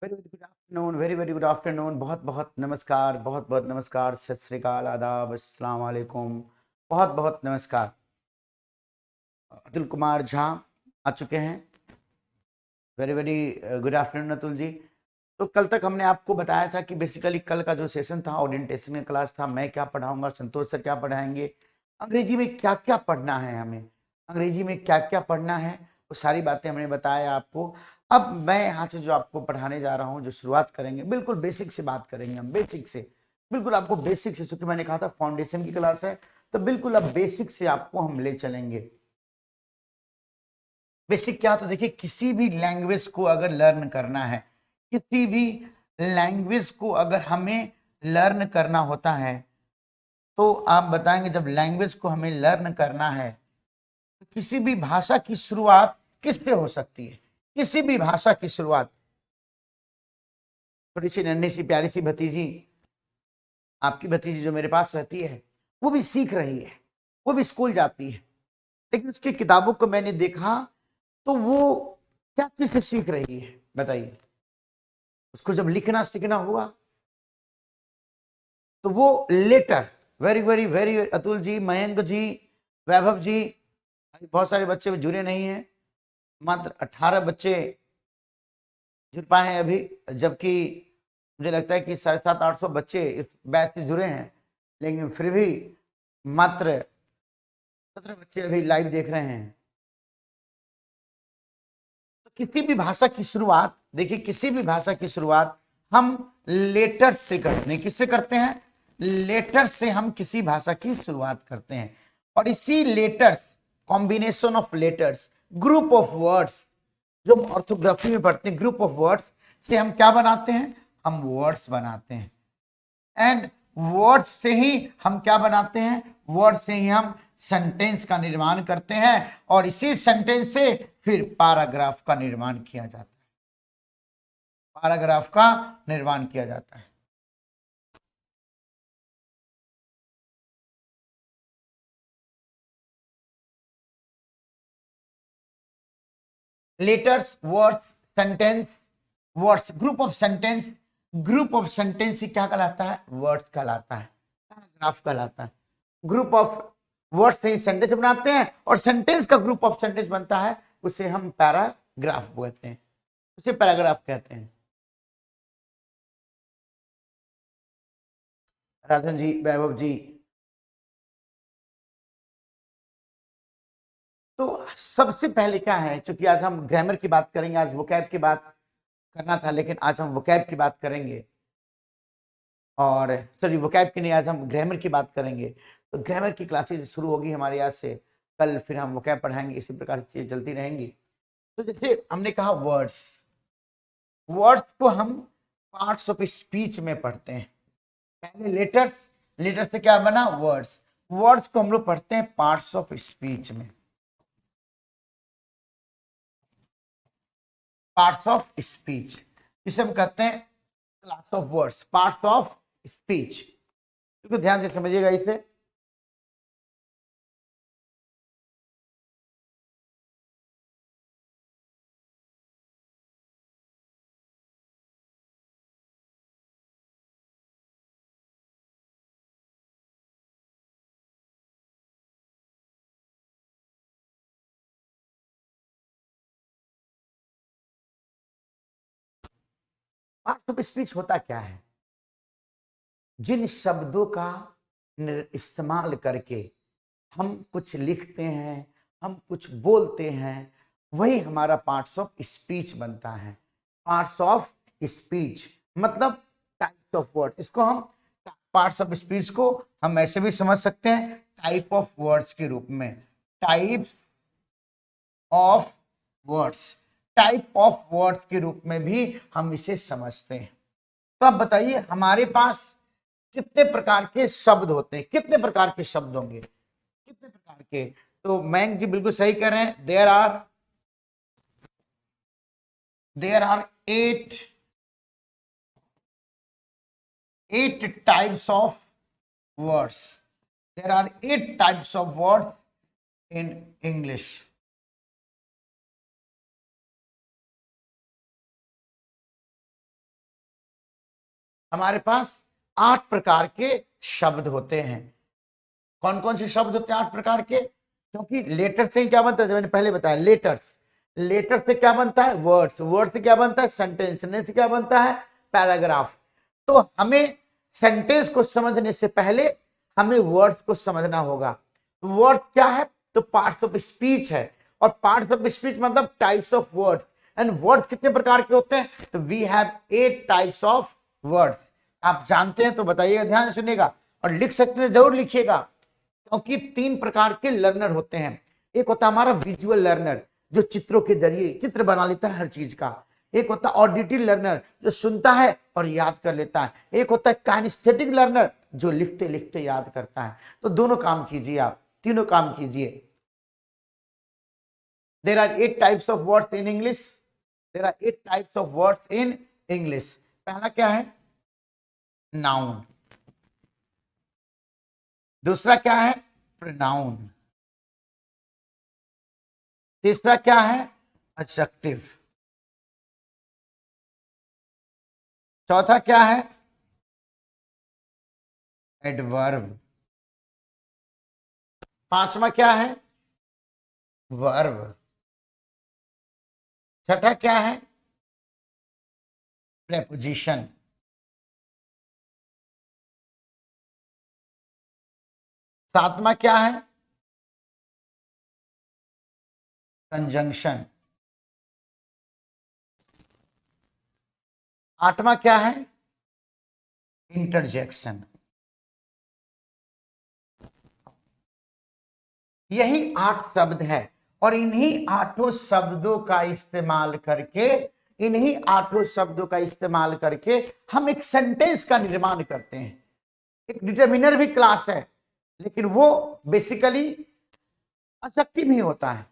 Very very good afternoon, very very good afternoon. बहुत बहुत नमस्कार, बहुत बहुत नमस्कार, सत श्री अकाल, आदाब, अस्सलाम वालेकुम। बहुत बहुत नमस्कार। अतुल कुमार झा आ चुके हैं। Very very good afternoon Atul ji. तो कल तक हमने आपको बताया था कि बेसिकली कल का जो सेशन था ओरिएंटेशन का क्लास था, मैं क्या पढ़ाऊंगा, संतोष सर क्या पढ़ाएंगे, अंग्रेजी में क्या क्या पढ़ना है, हमें अंग्रेजी में क्या क्या पढ़ना है, वो सारी बातें हमने बताया आपको। अब मैं यहाँ से जो आपको पढ़ाने जा रहा हूँ, जो शुरुआत करेंगे, बिल्कुल बेसिक से बात करेंगे हम, बेसिक से, बिल्कुल आपको बेसिक से, क्योंकि मैंने कहा था फाउंडेशन की क्लास है, तो बिल्कुल अब बेसिक से आपको हम ले चलेंगे। बेसिक क्या, तो देखिए किसी भी लैंग्वेज को अगर लर्न करना है, किसी भी लैंग्वेज को अगर हमें लर्न करना होता है, तो आप बताएंगे जब लैंग्वेज को हमें लर्न करना है तो किसी भी भाषा की शुरुआत किससे हो सकती है। किसी भी भाषा की शुरुआत, थोड़ी सी नन्ही सी प्यारी सी भतीजी, आपकी भतीजी जो मेरे पास रहती है, वो भी सीख रही है, वो भी स्कूल जाती है, लेकिन उसकी किताबों को मैंने देखा तो वो क्या चीज से सीख रही है बताइए। उसको जब लिखना सीखना हुआ तो वो letter, very very very, Atul ji, Mayank ji, Vaibhav ji, बहुत सारे बच्चे जुड़े नहीं हैं, मात्र 18 बच्चे जुड़ पाए हैं अभी, जबकि मुझे लगता है कि 750-800 बच्चे इस बैच से जुड़े हैं, लेकिन फिर भी मात्र 17 बच्चे अभी लाइव देख रहे हैं। तो किसी भी भाषा की शुरुआत, देखिए किसी भी भाषा की शुरुआत हम लेटर से करते हैं। किससे करते हैं? लेटर से हम किसी भाषा की शुरुआत करते हैं, और इसी letters, combination of letters, group of words, जो हम ऑर्थोग्राफी में पढ़ते हैं, ग्रुप ऑफ वर्ड्स से हम क्या बनाते हैं? हम वर्ड्स बनाते हैं। एंड वर्ड्स से ही हम क्या बनाते हैं? वर्ड से ही हम सेंटेंस का निर्माण करते हैं, और इसी सेंटेंस से फिर पैराग्राफ का निर्माण किया जाता है। पैराग्राफ का निर्माण किया जाता है। Letters, words, sentence, words, group of sentence, group of sentence ही क्या कहलाता है? वर्ड्स कहलाता है, पैराग्राफ कहलाता है। ग्रुप ऑफ वर्ड्स से ही सेंटेंस बनाते हैं, और सेंटेंस का ग्रुप ऑफ सेंटेंस बनता है, उसे हम पैराग्राफ कहते हैं, उसे पैराग्राफ कहते हैं। राधन जी, वैभव जी, तो सबसे पहले क्या है, चूंकि आज हम ग्रामर की बात करेंगे, आज वोकैब की बात करना था, लेकिन आज हम वोकैब की बात करेंगे, और सॉरी वोकैब की नहीं, आज हम ग्रामर की बात करेंगे। तो ग्रामर की क्लासेस शुरू होगी हमारे आज से, कल फिर हम वोकैब पढ़ाएंगे, इसी प्रकार की चीजें चलती रहेंगी। तो जैसे हमने कहा वर्ड्स, वर्ड्स को हम पार्ट्स ऑफ स्पीच में पढ़ते हैं। पहले लेटर्स, लेटर से क्या बना? वर्ड्स, वर्ड्स को हम लोग पढ़ते हैं पार्ट्स ऑफ स्पीच में, पार्ट्स ऑफ स्पीच, इसे हम कहते हैं class of words, parts of speech. बिल्कुल ध्यान से समझिएगा इसे। पार्ट्स ऑफ स्पीच होता क्या है? जिन शब्दों का इस्तेमाल करके हम कुछ लिखते हैं, हम कुछ बोलते हैं, वही हमारा पार्ट्स ऑफ स्पीच बनता है। पार्ट्स ऑफ स्पीच मतलब टाइप्स ऑफ वर्ड, इसको हम पार्ट्स ऑफ स्पीच को हम ऐसे भी समझ सकते हैं टाइप ऑफ वर्ड्स के रूप में, types of words, type of words के रूप में भी हम इसे समझते हैं। तो अब बताइए हमारे पास कितने प्रकार के शब्द होते हैं, कितने प्रकार के शब्द होंगे, कितने प्रकार के? तो मैंग जी बिल्कुल सही कह रहे हैं, there are 8 types of words. There are 8 types of words in English. हमारे पास 8 प्रकार के शब्द होते हैं। कौन कौन से शब्द होते हैं 8 प्रकार के? क्योंकि लेटर से क्या बनता है, मैंने पहले बताया, लेटर्स, लेटर से क्या बनता है, वर्ड्स, वर्ड से क्या बनता है, सेंटेंस, सेंटेंस से क्या बनता है, पैराग्राफ। तो हमें सेंटेंस को समझने से पहले हमें वर्ड्स को समझना होगा। वर्ड्स क्या है? तो पार्ट्स ऑफ स्पीच है, और पार्ट्स ऑफ स्पीच मतलब types of words. And words कितने प्रकार के होते हैं? तो we have 8 types of words. आप जानते हैं तो बताइएगा, ध्यान सुनिएगा, और लिख सकते हैं जरूर लिखिएगा, क्योंकि 3 प्रकार के लर्नर होते हैं। एक होता है हमारा विजुअल लर्नर, जो चित्रों के जरिए चित्र बना लेता है हर चीज का। एक होता है ऑडिटरी लर्नर, जो सुनता है और याद कर लेता है। एक होता है काइनेस्थेटिक लर्नर, जो लिखते लिखते याद करता है। तो दोनों काम कीजिए, आप तीनों काम कीजिए। There are 8 types of words in English, there are 8 types of words in English. पहला क्या है? नाउन। दूसरा क्या है? प्रोनाउन। तीसरा क्या है? एडजेक्टिव। चौथा क्या है? एडवर्ब। पांचवा क्या है? वर्ब। छठा क्या है? प्रेपोजिशन। सातवां क्या है? कंजंक्शन। आठवां क्या है? इंटरजेक्शन। यही 8 शब्द है, और इन्हीं 8 शब्दों का इस्तेमाल करके, इन्हीं 8 शब्दों का इस्तेमाल करके हम एक सेंटेंस का निर्माण करते हैं। एक डिटरमिनर भी क्लास है, लेकिन वो बेसिकली एडजेक्टिव ही होता है।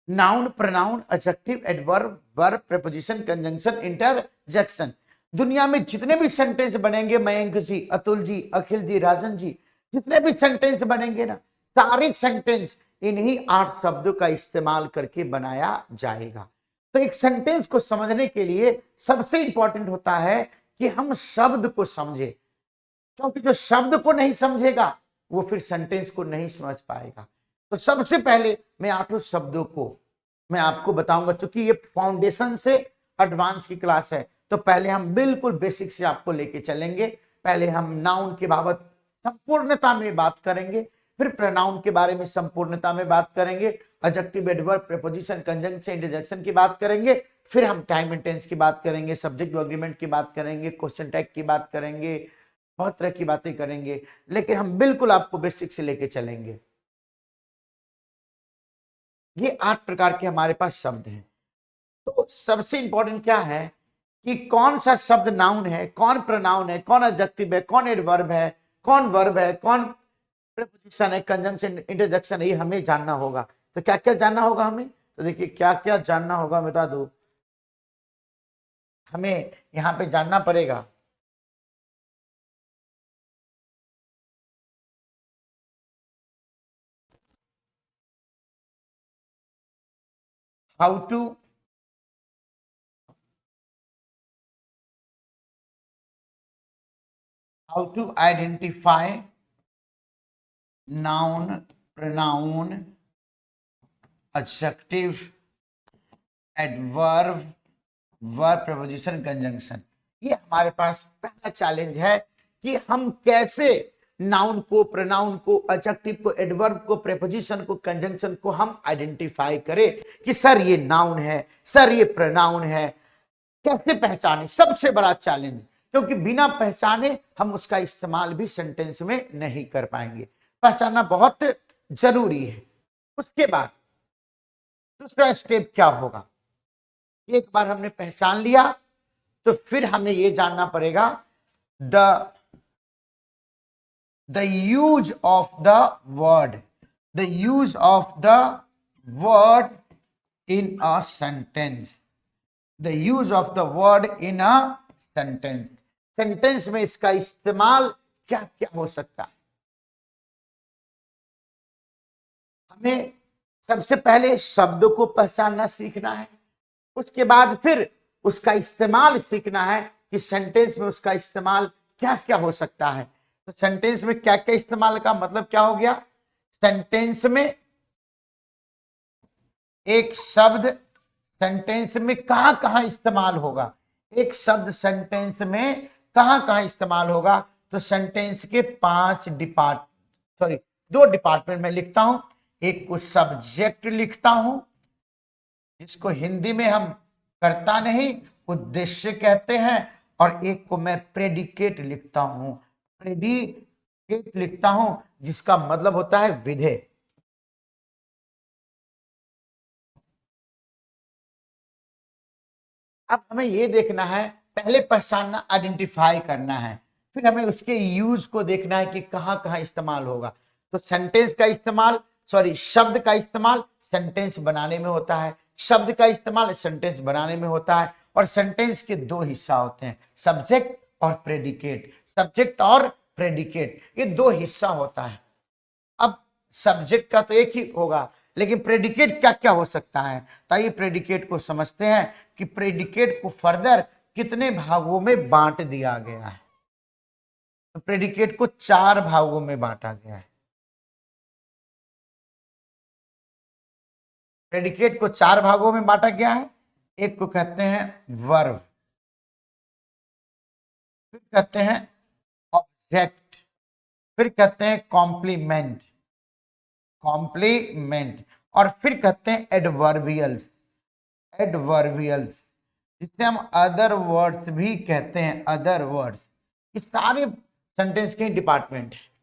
Noun, pronoun, adjective, adverb, verb, preposition, conjunction, interjection. दुनिया में जितने भी सेंटेंस बनेंगे, मयंक जी, अतुल जी, अखिल जी, राजन जी, जितने भी सेंटेंस बनेंगे ना, सारे सेंटेंस इन्हीं 8 शब्दों का इस्तेमाल करके बनाया जाएगा। तो एक सेंटेंस को समझने के लिए सबसे इंपॉर्टेंट होता है कि हम शब्द को समझे, क्योंकि जो शब्द को नहीं समझेगा वो फिर सेंटेंस को नहीं समझ पाएगा। तो सबसे पहले मैं 8 शब्दों को मैं आपको बताऊंगा, क्योंकि ये फाउंडेशन से एडवांस की क्लास है। तो पहले हम बिल्कुल बेसिक से आपको लेके चलेंगे। पहले हम नाउन के बाबत संपूर्णता में बात करेंगे, फिर प्रोनाउन के बारे में संपूर्णता में बात करेंगे, adjective, adverb, preposition, conjunction, interjection की बात करेंगे, फिर हम टाइम एंड टेंस की बात करेंगे, सब्जेक्ट टू एग्रीमेंट की बात करेंगे, क्वेश्चन टैग की बात करेंगे, बहुत तरह की बातें करेंगे, लेकिन हम बिल्कुल आपको बेसिक से लेके चलेंगे। ये 8 प्रकार के हमारे पास शब्द हैं। तो सबसे इंपॉर्टेंट क्या है कि कौन सा शब्द नाउन है, कौन प्रोनाउन है, कौन एडजेक्टिव है, कौन एडवर्ब है, कौन वर्ब है, कौन प्रीपोजिशन है, कंजंक्शन, इंटरजेक्शन है, ये हमें जानना होगा। तो क्या क्या जानना होगा हमें? तो देखिए क्या क्या जानना होगा, मैं बता दूं, हमें यहां पे जानना पड़ेगा how to identify noun, pronoun, adjective, adverb, verb, preposition, conjunction. ये हमारे पास पहला चैलेंज है कि हम कैसे नाउन को, प्रोनाउन को, एडजेक्टिव को, एडवर्ब को, प्रीपोजिशन को, कंजंक्शन को हम आइडेंटिफाई करें कि सर ये नाउन है, सर ये प्रोनाउन है। कैसे पहचाने, सबसे बड़ा चैलेंज, क्योंकि बिना पहचाने हम उसका इस्तेमाल भी सेंटेंस में नहीं कर पाएंगे। पहचानना बहुत जरूरी है। उसके बाद दूसरा स्टेप क्या होगा? एक बार हमने पहचान लिया तो फिर हमें यह जानना पड़ेगा the use of the word, the use of the word in a sentence, the use of the word in a sentence. Sentence में इसका इस्तेमाल क्या क्या हो सकता है। हमें सबसे पहले शब्द को पहचानना सीखना है, उसके बाद फिर उसका इस्तेमाल सीखना है कि सेंटेंस में उसका इस्तेमाल क्या क्या हो सकता है। तो सेंटेंस में क्या क्या इस्तेमाल का मतलब क्या हो गया, सेंटेंस में एक शब्द सेंटेंस में कहां कहां इस्तेमाल होगा, एक शब्द सेंटेंस में कहां कहां इस्तेमाल होगा। तो सेंटेंस के 2 डिपार्टमेंट में लिखता हूं। एक को सब्जेक्ट लिखता हूं, जिसको हिंदी में हम कर्ता नहीं उद्देश्य कहते हैं, और एक को मैं प्रेडिकेट लिखता हूं। प्रेडिकेट लिखता हूं जिसका मतलब होता है विधेय। अब हमें ये देखना है, पहले पहचानना आइडेंटिफाई करना है, फिर हमें उसके यूज को देखना है कि कहां कहां इस्तेमाल होगा। तो सेंटेंस का इस्तेमाल शब्द का इस्तेमाल सेंटेंस बनाने में होता है, शब्द का इस्तेमाल सेंटेंस बनाने में होता है। और सेंटेंस के 2 हिस्सा होते हैं, सब्जेक्ट और प्रेडिकेट। सब्जेक्ट और प्रेडिकेट ये 2 हिस्सा होता है। अब सब्जेक्ट का तो एक ही होगा, लेकिन प्रेडिकेट क्या क्या हो सकता है। तो आइए प्रेडिकेट को समझते हैं कि प्रेडिकेट को फर्दर कितने भागों में बांट दिया गया है। तो प्रेडिकेट को 4 भागों में बांटा गया है। प्रेडिकेट को 4 भागों में बांटा गया है। एक को कहते हैं वर्ब, फिर कहते हैं ऑब्जेक्ट, फिर कहते हैं कॉम्प्लीमेंट कॉम्प्लीमेंट और फिर कहते हैं एडवर्बियल्स। एडवर्बियल्स जिसे हम अदर वर्ड्स भी कहते हैं, अदर वर्ड्स। इस सारे सेंटेंस के डिपार्टमेंट है।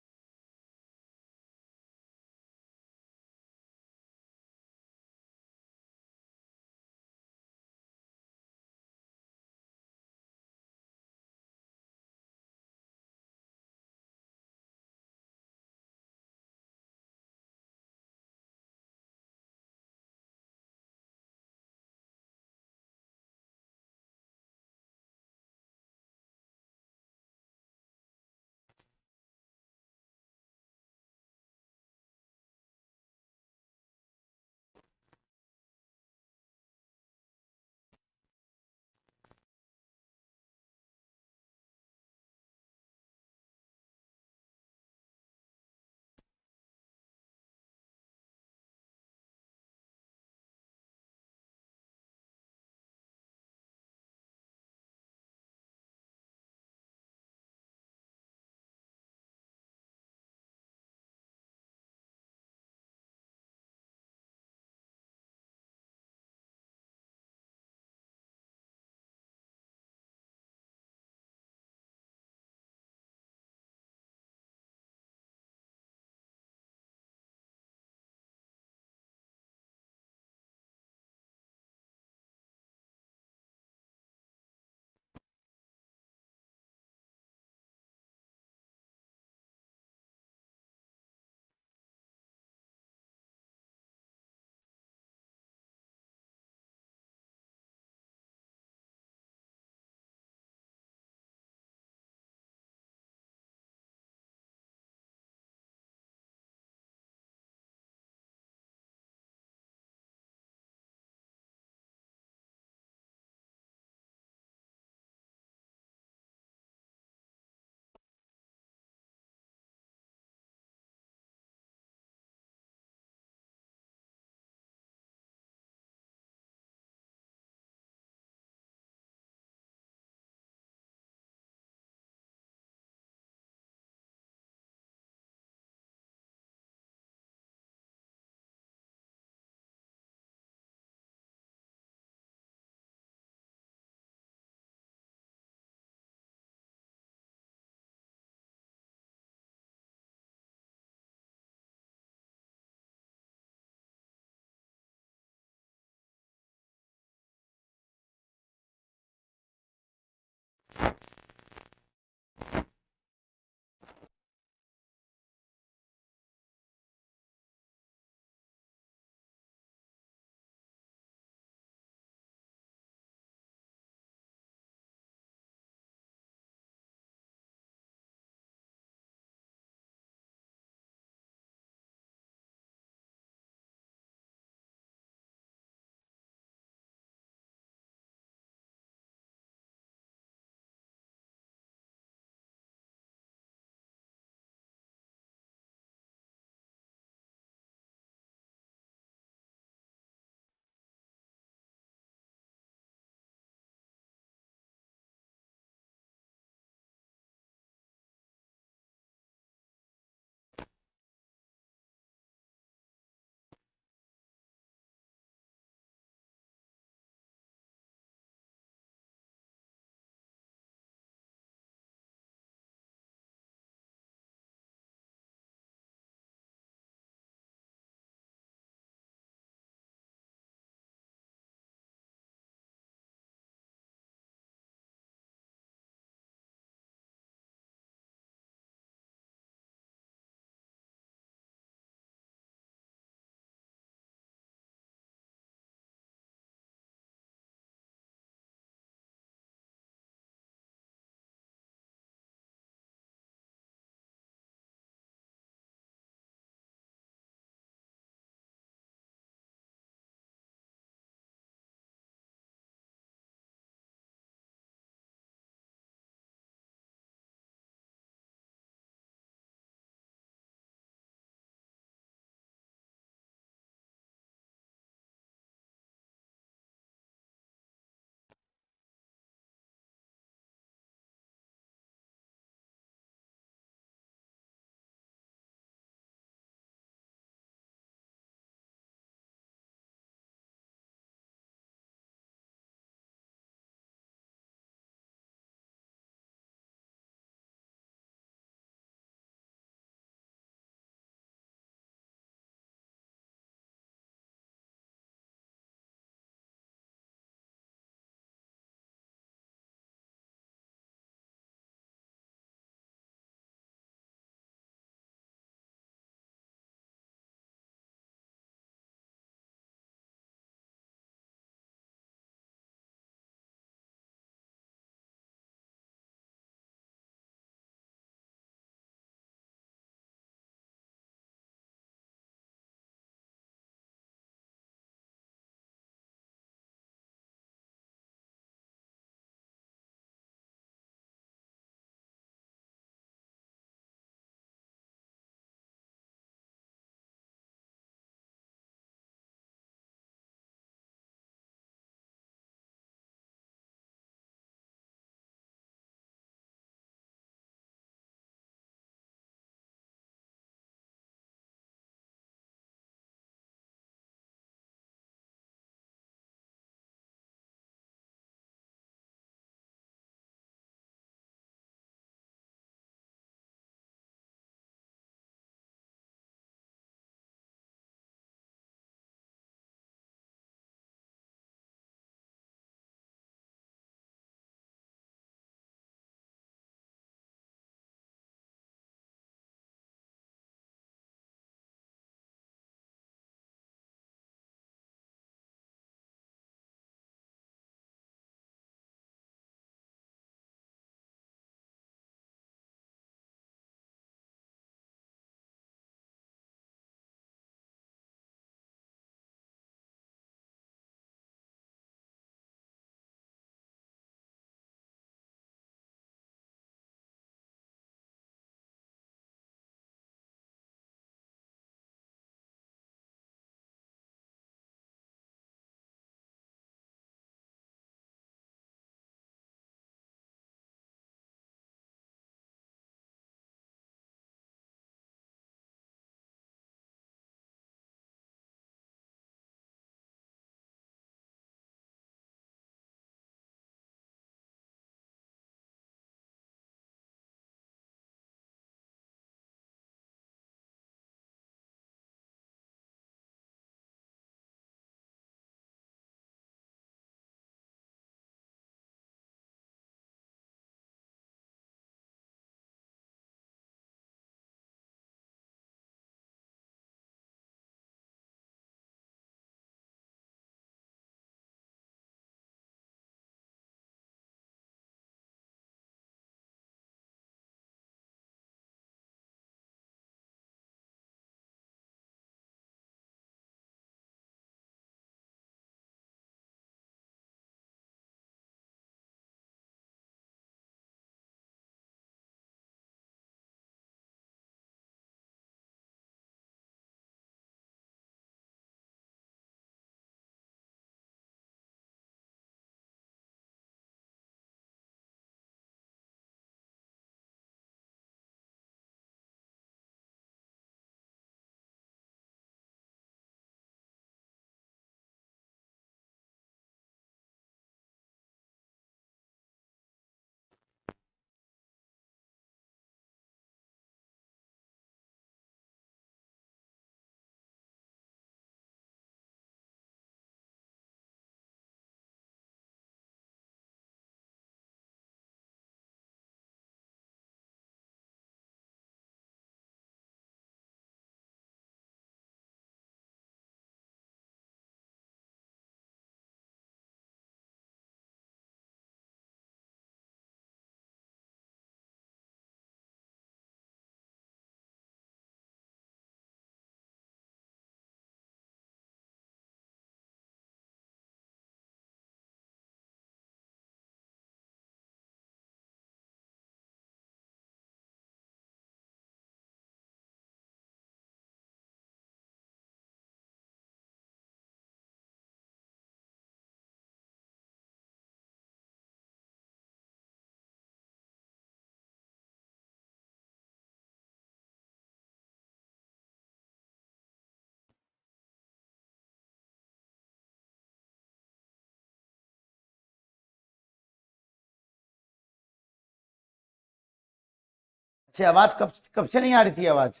अच्छा, आवाज कब कब से नहीं आ रही थी आवाज?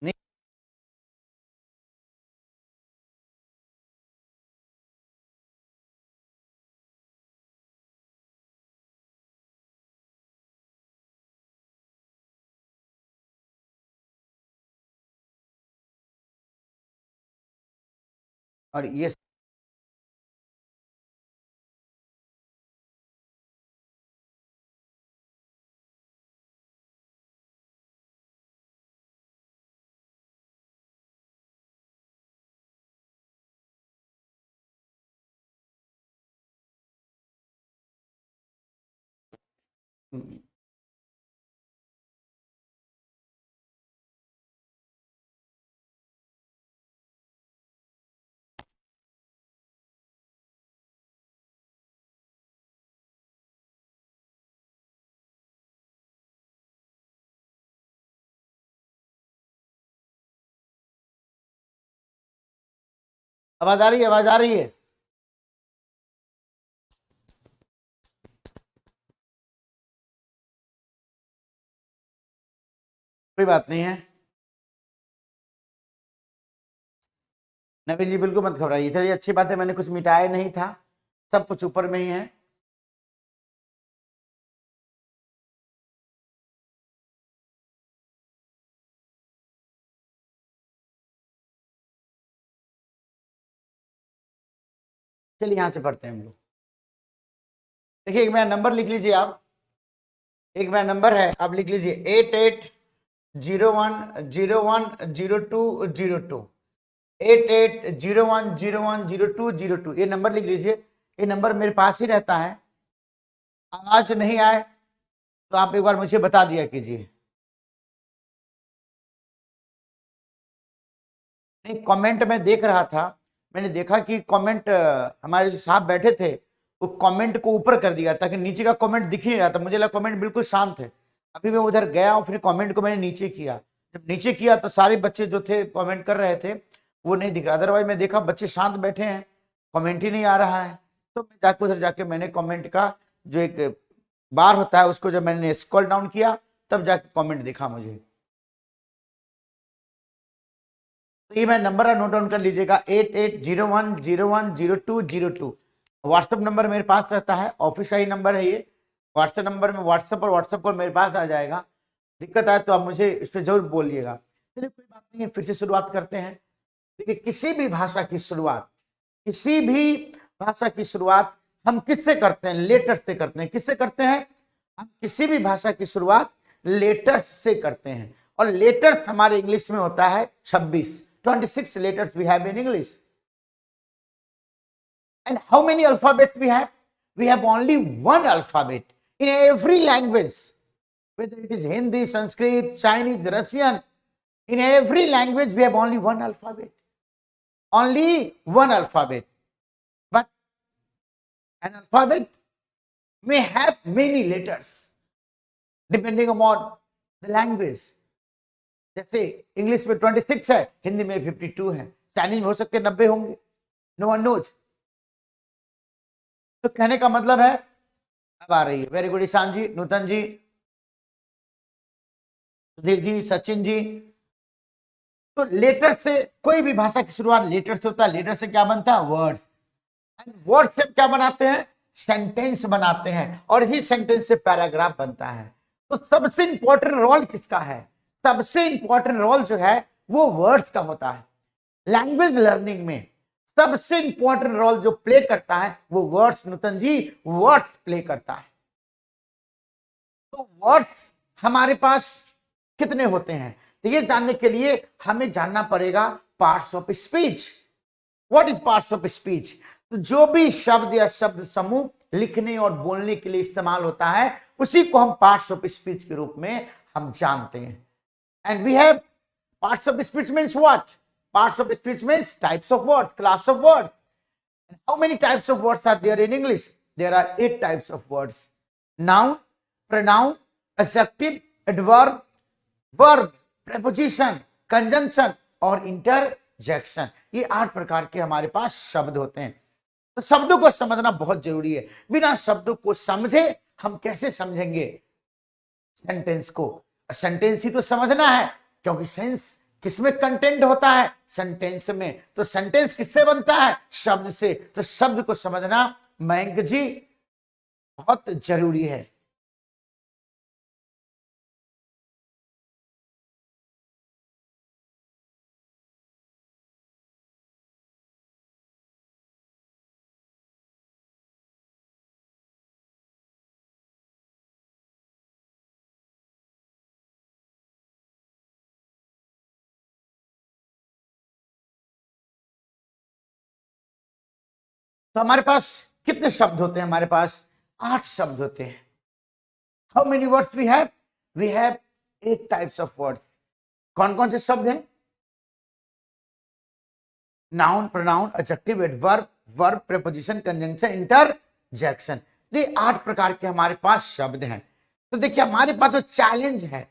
नहीं। और ये आवाज आ रही है, आवाज आ रही है। कोई बात नहीं है। नवीन जी बिल्कुल मत घबराइए, चलिए अच्छी बात है, मैंने कुछ मिटाया नहीं था, सब कुछ ऊपर में ही है। चलिए यहां से पढ़ते हैं हम लोग। देखिए एक मेरा नंबर लिख लीजिए आप, एक मेरा नंबर है, आप लिख लीजिए 8801010202, 8801010202। ये नंबर लिख लीजिए, ये नंबर मेरे पास ही रहता है। आवाज नहीं आए तो आप एक बार मुझे बता दिया कीजिए। नहीं, कमेंट में देख रहा था, मैंने देखा कि कमेंट हमारे जो साहब बैठे थे वो कमेंट को ऊपर कर दिया ताकि नीचे का कमेंट दिख ही नहीं रहा था, मुझे लगा कमेंट बिल्कुल शांत है। अभी मैं उधर गया और फिर कमेंट को मैंने नीचे किया, जब नीचे किया तो सारे बच्चे जो थे कमेंट कर रहे थे वो नहीं दिख रहा, अदरवाइज मैं देखा बच्चे शांत बैठे हैं, कमेंट ही नहीं आ रहा है। तो मैं जाके उधर जाके मैंने कमेंट का जो एक बार होता है उसको जब मैंने स्क्रॉल डाउन किया तब जाके कमेंट दिखा मुझे। तो ये मैं नंबर नोट डाउन कर लीजिएगा, 8801010202। व्हाट्सएप नंबर मेरे पास रहता है, ऑफिस का ही नंबर है ये। व्हाट्सएप नंबर में व्हाट्सएप और व्हाट्सएप कॉल मेरे पास आ जाएगा, दिक्कत आए तो आप मुझे इस पर जरूर बोलिएगा। चलिए कोई बात नहीं है, फिर से शुरुआत करते हैं। देखिए किसी भी भाषा की शुरुआत, किसी भी भाषा की शुरुआत हम किससे करते हैं? लेटर से करते हैं। किससे करते हैं? हम किसी भी भाषा की शुरुआत लेटर्स से करते हैं, और लेटर्स हमारे इंग्लिश में होता है 26 letters we have in English. And how many alphabets we have? We have only one alphabet in every language, whether it is Hindi, Sanskrit, Chinese, Russian. In every language we have only one alphabet, only one alphabet. But an alphabet may have many letters depending upon the language. जैसे English में 26 है, हिंदी में 52 है, Chinese में हो सकते 90 होंगे, no one knows. तो कहने का मतलब है, अब आ रही है, वेरी गुड ईशान जी, नूतन जी, सुधीर जी, सचिन जी। तो लेटर से, कोई भी भाषा की शुरुआत लेटर से होता है। लेटर से क्या बनता है? वर्ड। वर्ड से क्या बनाते हैं? सेंटेंस बनाते हैं, और ही सेंटेंस से पैराग्राफ बनता है। तो सबसे इंपॉर्टेंट रोल किसका है? सबसे इंपॉर्टेंट रोल जो है वो वर्ड्स का होता है। लैंग्वेज लर्निंग में सबसे इंपॉर्टेंट रोल जो प्ले करता है वो वर्ड्स, नूतन जी, वर्ड्स प्ले करता है। तो वर्ड्स हमारे पास कितने होते हैं? तो ये जानने के लिए हमें जानना पड़ेगा parts of speech. What is parts of speech? तो जो भी शब्द या शब्द समूह लिखने और बोलने के लिए इस्तेमाल होता है उसी को हम पार्ट्स ऑफ स्पीच के रूप में हम जानते हैं। And we have parts of speech means what? Parts of speech means types of words, class of words. And how many types of words are there in English? There are 8 types of words: noun, pronoun, adjective, adverb, verb, preposition, conjunction और interjection। ये 8 प्रकार के हमारे पास शब्द होते हैं। तो शब्दों को समझना बहुत जरूरी है, बिना शब्दों को समझे हम कैसे समझेंगे सेंटेंस को? सेंटेंस ही तो समझना है, क्योंकि सेंस किसमें कंटेंट होता है? सेंटेंस में। तो सेंटेंस किससे बनता है? शब्द से। तो शब्द को समझना मयंक जी बहुत जरूरी है। तो हमारे पास कितने शब्द होते हैं? हमारे पास 8 शब्द होते हैं। How many words we have? We have 8 types of words. कौन कौन से शब्द हैं? Noun, pronoun, adjective, adverb, verb, preposition, conjunction, interjection. ये 8 प्रकार के हमारे पास शब्द हैं। तो देखिए हमारे पास जो चैलेंज है,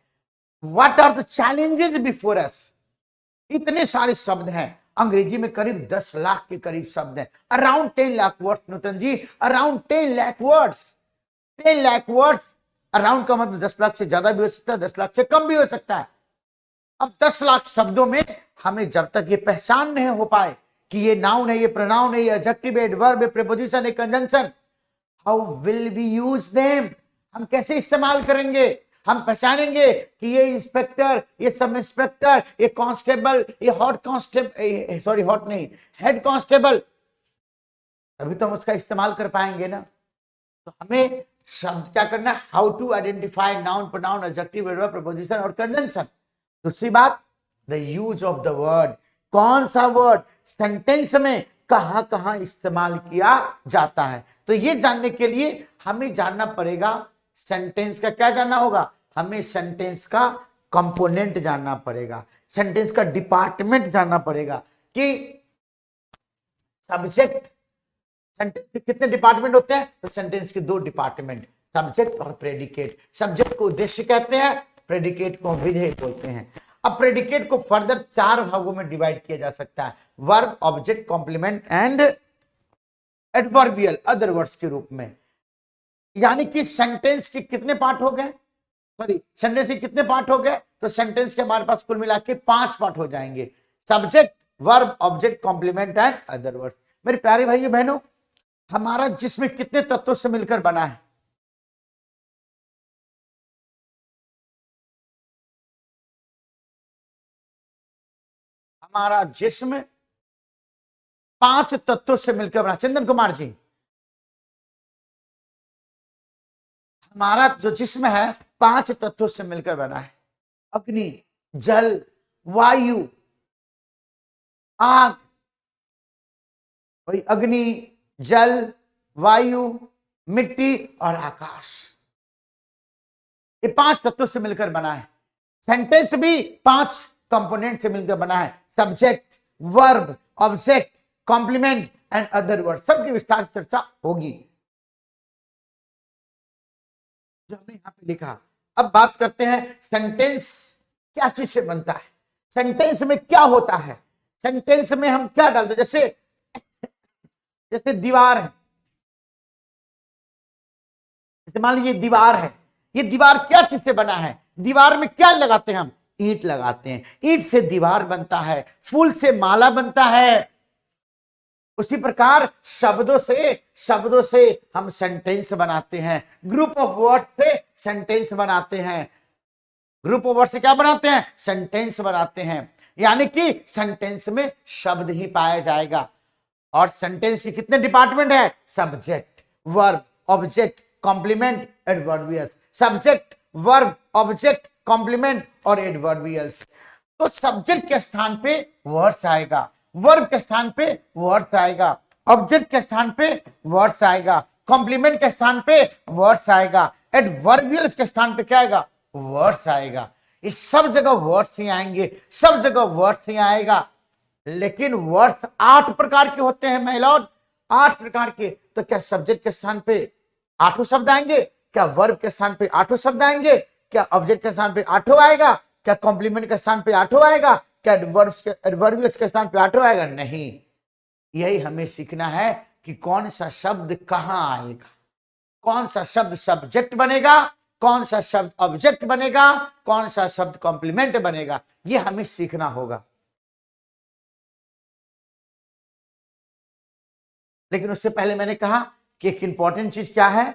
what are the challenges before us? इतने सारे शब्द हैं। अंग्रेजी में करीब 10 लाख के करीब शब्द हैं। Around 10 lakh words Nutan ji, around 10 lakh words. 10 lakh words, around का मतलब 10 लाख से ज्यादा भी हो सकता है, 10 लाख से कम भी हो सकता है। अब 10 लाख शब्दों में हमें जब तक ये पहचान नहीं हो पाए कि ये नाउन है, ये प्रोनाउन है, ये एडजेक्टिव है, एडवर्ब है, प्रीपोजिशन है, conjunction, how will we use them? हम कैसे इस्तेमाल करेंगे? हम पहचानेंगे कि ये इंस्पेक्टर, ये सब इंस्पेक्टर, ये कांस्टेबल, ये हॉट कांस्टेबल, सॉरी हॉट नहीं, हेड कांस्टेबल, तभी तो हम उसका इस्तेमाल कर पाएंगे ना। तो हमें शब्द क्या करना है? How to identify noun, pronoun, adjective, adverb, preposition और कंजंक्शन। दूसरी बात, the use of the word. कौन सा वर्ड सेंटेंस में कहां कहां इस्तेमाल किया जाता है? तो ये जानने के लिए हमें जानना पड़ेगा सेंटेंस का, क्या जानना होगा? हमें सेंटेंस का कंपोनेंट जानना पड़ेगा, सेंटेंस का डिपार्टमेंट जानना पड़ेगा कि सब्जेक्ट, सेंटेंस के कितने डिपार्टमेंट होते हैं? तो सेंटेंस के 2 डिपार्टमेंट, सब्जेक्ट और प्रेडिकेट। सब्जेक्ट को उद्देश्य कहते हैं, प्रेडिकेट को विधेय बोलते हैं। अब प्रेडिकेट को फर्दर 4 भागों में डिवाइड किया जा सकता है, verb, object, complement and adverbial, other words के रूप में। यानी कि सेंटेंस के कितने पार्ट हो गए? सॉरी, सेंटेंस के कितने पार्ट हो गए? तो सेंटेंस के हमारे पास कुल मिला के 5 पार्ट हो जाएंगे, subject, verb, object, complement and other words. मेरे प्यारे भाइयों बहनों, हमारा जिस्म कितने तत्वों से मिलकर बना है? हमारा जिस्म 5 तत्वों से मिलकर बना। चंदन कुमार जी, हमारा जो जिस्म है 5 तत्वों से मिलकर बना है। अग्नि, जल, वायु, आग, अग्नि, जल, वायु, मिट्टी और आकाश। ये 5 तत्वों से मिलकर बना है। सेंटेंस भी 5 कंपोनेंट से मिलकर बना है, subject, verb, object, complement and other word. सबकी विस्तार चर्चा होगी जो हमने यहां पे लिखा। अब बात करते हैं सेंटेंस क्या चीज से बनता है, सेंटेंस में क्या होता है, सेंटेंस में हम क्या डालते हैं। जैसे जैसे दीवार है, मान लीजिए दीवार है, ये दीवार क्या चीज से बना है? दीवार में क्या लगाते हैं हम? ईंट लगाते हैं, ईंट से दीवार बनता है, फूल से माला बनता है। उसी प्रकार शब्दों से हम सेंटेंस बनाते हैं, ग्रुप ऑफ वर्ड से सेंटेंस बनाते हैं। ग्रुप ऑफ वर्ड से क्या बनाते हैं? सेंटेंस बनाते हैं। यानी कि सेंटेंस में शब्द ही पाया जाएगा। और सेंटेंस के कितने डिपार्टमेंट है? Subject, verb, object, complement, adverbials. Subject, verb, object, complement और एडवर्बियल्स। तो सब्जेक्ट के स्थान पे वर्ड्स आएगा, वर्ब के स्थान पे वर्ड्स आएगा, ऑब्जेक्ट के स्थान पे वर्ड्स आएगा, कॉम्प्लीमेंट के स्थान पे वर्ड्स आएगा, एडवर्बियल्स के स्थान पे क्या आएगा? वर्ड्स आएगा। इस सब जगह वर्ड्स ही आएंगे, सब जगह वर्ड्स ही आएगा। लेकिन वर्ड्स 8 प्रकार के होते हैं माय लॉर्ड, 8 प्रकार के। तो क्या सब्जेक्ट के स्थान पे 8 शब्द आएंगे? क्या वर्ब के स्थान पे 8 शब्द आएंगे? क्या ऑब्जेक्ट के स्थान पे 8 आएगा? क्या कॉम्प्लीमेंट के स्थान पे 8 आएगा? क्या एडवर्बियल्स के स्थान पे 8 आएगा? नहीं। यही हमें सीखना है कि कौन सा शब्द कहां आएगा, कौन सा शब्द सब्जेक्ट बनेगा, कौन सा शब्द ऑब्जेक्ट बनेगा, कौन सा शब्द कॉम्प्लीमेंट बनेगा, ये हमें सीखना होगा। लेकिन उससे पहले मैंने कहा कि एक इंपॉर्टेंट चीज क्या है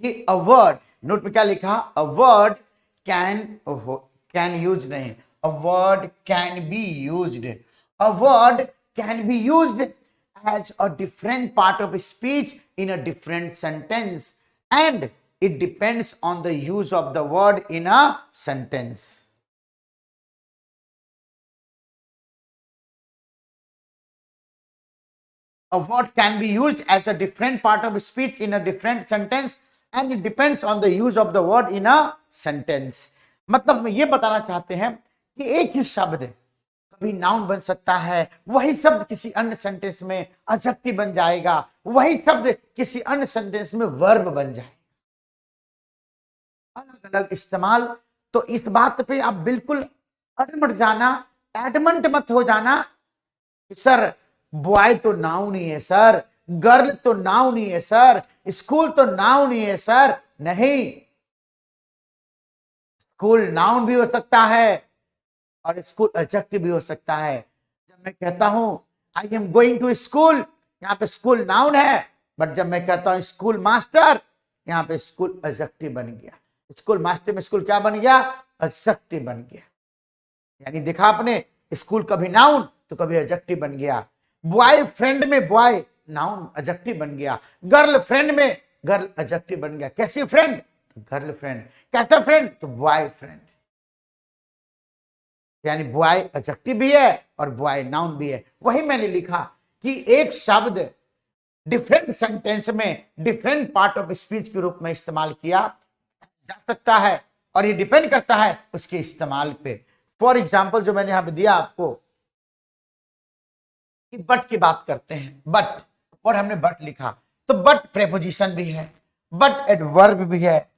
कि अ वर्ड, नोट में क्या लिखा, अ वर्ड कैन यूज नहीं, a word can be used, a word can be used as a different part of speech in a different sentence and it depends on the use of the word in a sentence. A word can be used as a different part of speech in a different sentence and it depends on the use of the word in a sentence. मतलब हम ये बताना चाहते हैं कि एक ही शब्द कभी नाउन बन सकता है, वही शब्द किसी अन्य सेंटेंस में एडजेक्टिव बन जाएगा, वही शब्द किसी अन्य सेंटेंस में वर्ब बन जाएगा, अलग अलग इस्तेमाल। तो इस बात पे आप बिल्कुल अडमट जाना, एडमंट मत हो जाना कि सर बॉय तो नाउन ही है सर, गर्ल तो नाउन ही है सर, स्कूल तो नाउन ही है सर। नहीं, स्कूल नाउन भी हो सकता है और स्कूल एडजेक्टिव भी हो सकता है। जब मैं कहता हूं I am going to school, यहाँ पे स्कूल नाउन है, बट जब मैं कहता हूं स्कूल मास्टर, यहाँ पे स्कूल एडजेक्टिव बन गया। स्कूल मास्टर में स्कूल क्या बन गया, एडजेक्टिव बन गया। यानी देखा आपने, स्कूल कभी नाउन तो कभी एडजेक्टिव बन गया। बॉय फ्रेंड में बॉय नाउन एडजेक्टिव बन गया, गर्ल फ्रेंड में गर्ल एडजेक्टिव बन गया। कैसी फ्रेंड, तो गर्ल फ्रेंड। कैसा फ्रेंड, तो बॉय फ्रेंड। यानी बॉय एडजेक्टिव भी है और बॉय नाउन भी है। वही मैंने लिखा कि एक शब्द डिफरेंट सेंटेंस में डिफरेंट पार्ट ऑफ स्पीच के रूप में इस्तेमाल किया जा सकता है और ये डिपेंड करता है उसके इस्तेमाल पे। फॉर एग्जाम्पल जो मैंने यहां पे दिया आपको कि बट की बात करते हैं, बट, और हमने बट लिखा, तो बट प्रेपोजिशन भी है, बट एडवर्ब भी है,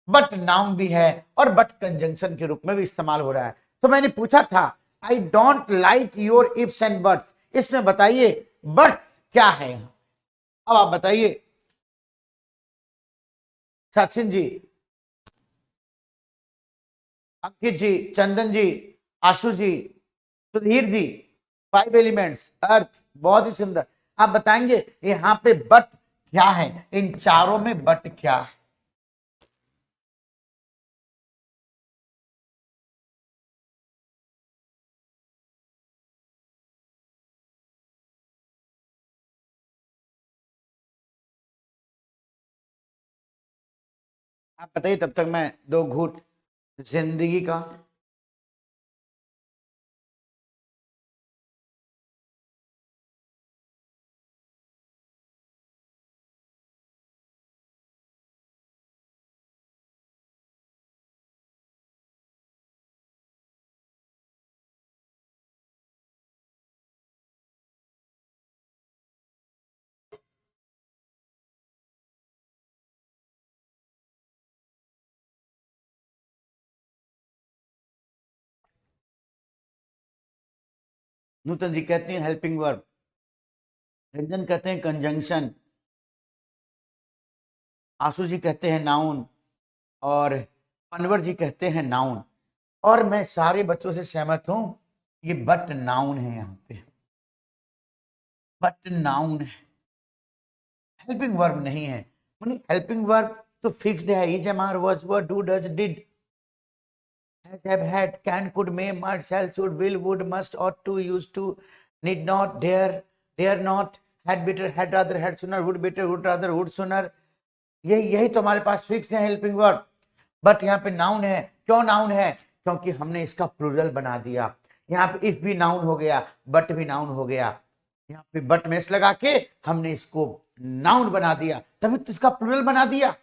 बट नाउन भी है और बट कंजंक्शन के रूप में भी इस्तेमाल हो रहा है। तो मैंने पूछा था I don't like your ifs and buts, इसमें बताइए बट्स क्या है। अब आप बताइए सचिन जी, अंकित जी, चंदन जी, आशु जी, सुधीर जी, 5 एलिमेंट्स, अर्थ, बहुत ही सुंदर। आप बताएंगे यहाँ पे बट क्या है, इन चारों में बट क्या है। आप बताइए, तब तक मैं 2 घूंट जिंदगी का। नूतन जी कहते हैं हेल्पिंग वर्ब, रंजन कहते हैं कंजंक्शन, आशु जी कहते हैं नाउन और पनवर जी कहते हैं नाउन। और मैं सारे बच्चों से सहमत हूं, ये बट नाउन है, यहाँ पे बट नाउन है, हेल्पिंग वर्ब नहीं है। हेल्पिंग वर्ब तो फिक्स्ड है, is, am, are, was, were, do, does, did, has, have, had, can, could, may, must, shall, should, will, would, must, ought to, used to, need not, dare not, had better, had rather, had sooner, would better, would rather, would sooner। यही तो हमारे पास fixed है helping verb. But यहाँ पे noun है। क्यों noun है, क्योंकि हमने इसका प्लूरल बना दिया। यहाँ पे इफ भी नाउन हो गया, बट भी नाउन हो गया, यहाँ पे बट में एस लगा के हमने इसको नाउन बना दिया, तभी तो इसका प्लूरल बना दिया।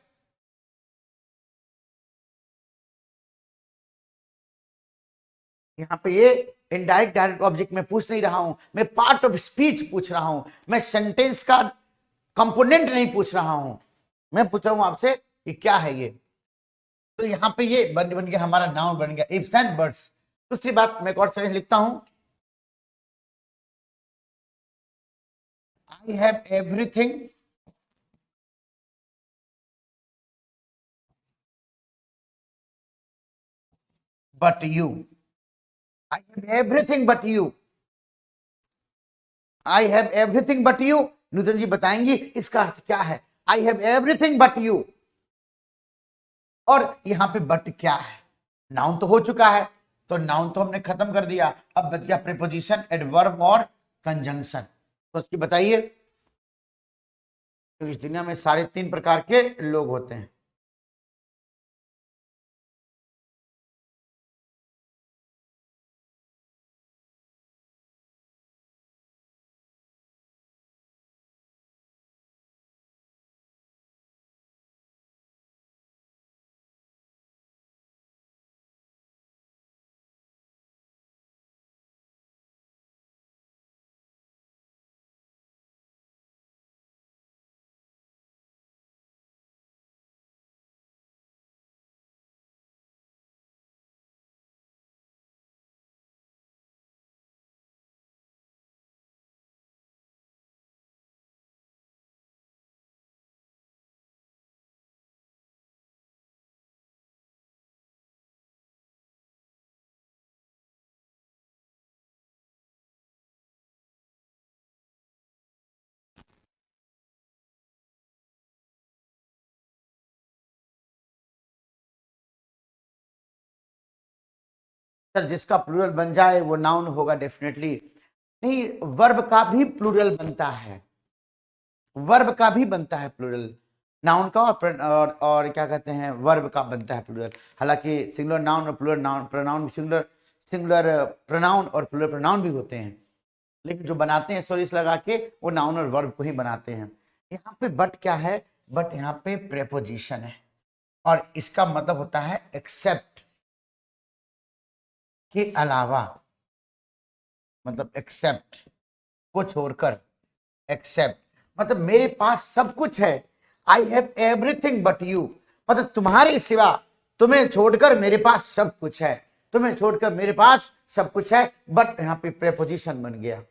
यहाँ पे ये इनडायरेक्ट डायरेक्ट ऑब्जेक्ट में पूछ नहीं रहा हूं, मैं पार्ट ऑफ स्पीच पूछ रहा हूं, मैं सेंटेंस का कंपोनेंट नहीं पूछ रहा हूं, मैं पूछ रहा हूं आपसे कि क्या है ये। तो यहाँ पे ये बन गया, हमारा नाउन बन गया, इफ्स एंड बट्स। दूसरी बात मैं एक और सेंटेंस लिखता हूं, I have everything but you. I have everything but you. I have everything but you. नूतन जी बताएंगी इसका अर्थ क्या है. I have everything but you. और यहां पे बट क्या है. नाउन तो हो चुका है, तो नाउन तो हमने खत्म कर दिया. अब बच गया प्रीपोजिशन, एडवर्ब और कंजंक्शन. तो उसकी बताइए. तो इस दुनिया में साढ़े 3 प्रकार के लोग होते हैं. सर जिसका प्लूरल बन जाए वो नाउन होगा डेफिनेटली. नहीं, वर्ब का भी प्लूरल बनता है. वर्ब का भी बनता है प्लूरल. नाउन का और क्या कहते हैं, वर्ब का बनता है प्लूरल. हालांकि सिंगुलर नाउन और plural noun, pronoun singular singular pronoun और प्लूरल प्रोनाउन भी होते हैं, लेकिन जो बनाते हैं सॉरी लगा के वो नाउन और वर्ब को ही बनाते हैं. यहाँ पे बट क्या है. बट यहाँ पे प्रेपोजिशन है और इसका मतलब होता है एक्सेप्ट के अलावा. मतलब एक्सेप्ट को छोड़कर. एक्सेप्ट मतलब मेरे पास सब कुछ है. I have everything but you. मतलब तुम्हारे सिवा, तुम्हें छोड़कर मेरे पास सब कुछ है. तुम्हें छोड़कर मेरे पास सब कुछ है. बट यहां पे प्रेपोजिशन बन गया.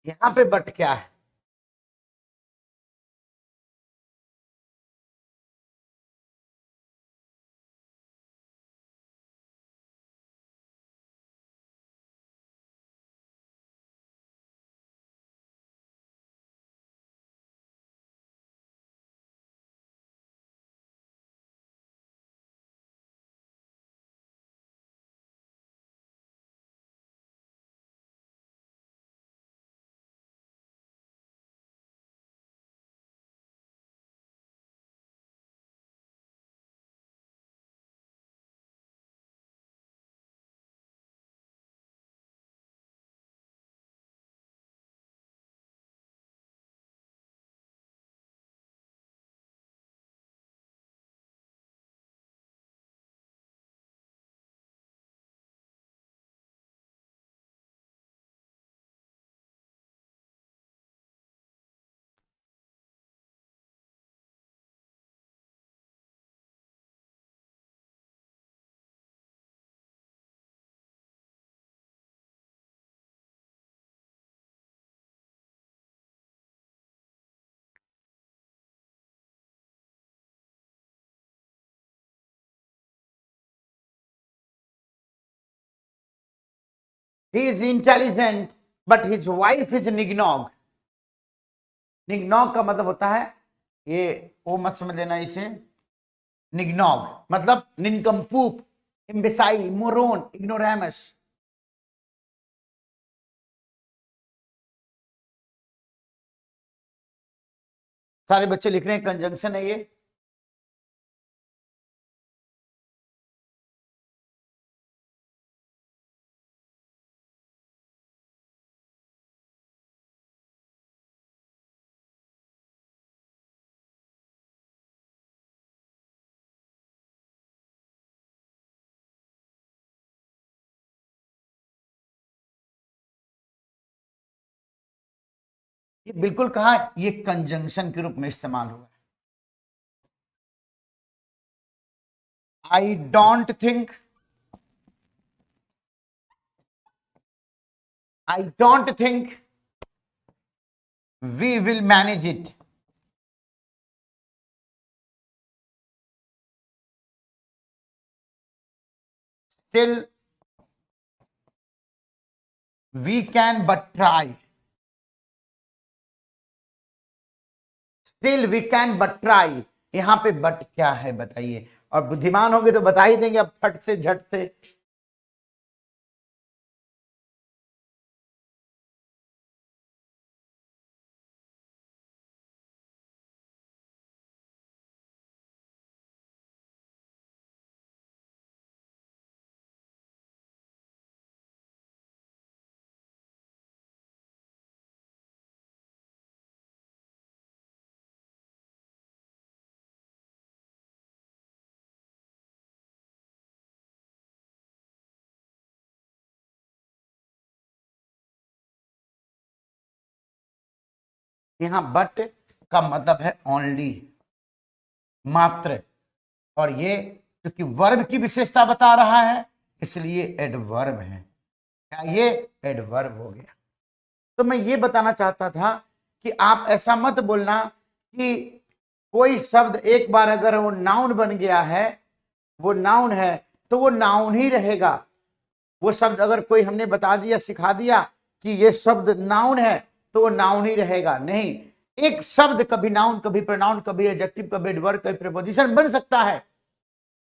यहां पे बट क्या है. He is intelligent but his wife is nignog. Nignog का मतलब होता है, ये वो मत समझ लेना इसे. निग्नॉग मतलब निनकम्पूप, इम्बेसाइल, मोरोन, इग्नोरामस. सारे बच्चे लिख रहे हैं कंजंक्शन है ये। ये बिल्कुल कहा, ये कंजंक्शन के रूप में इस्तेमाल हुआ है। I don't think, I don't think we will manage it. Still we can but try. Still we can but try. यहां पे बट क्या है बताइए, और बुद्धिमान होंगे तो बता ही देंगे अब फट से झट से। यहां बट का मतलब है ओनली, मात्र, और ये क्योंकि वर्ब की विशेषता बता रहा है इसलिए एडवर्ब है। क्या ये एडवर्ब हो गया। तो मैं ये बताना चाहता था कि आप ऐसा मत बोलना कि कोई शब्द एक बार अगर वो नाउन बन गया है, वो नाउन है तो वो नाउन ही रहेगा। वो शब्द अगर कोई हमने बता दिया, सिखा दिया कि ये शब्द नाउन है तो वो नाउन ही रहेगा, नहीं। एक शब्द कभी नाउन, कभी प्रोनाउन, कभी एडजेक्टिव, कभी एडवर्ब, कभी प्रीपोजिशन बन सकता है।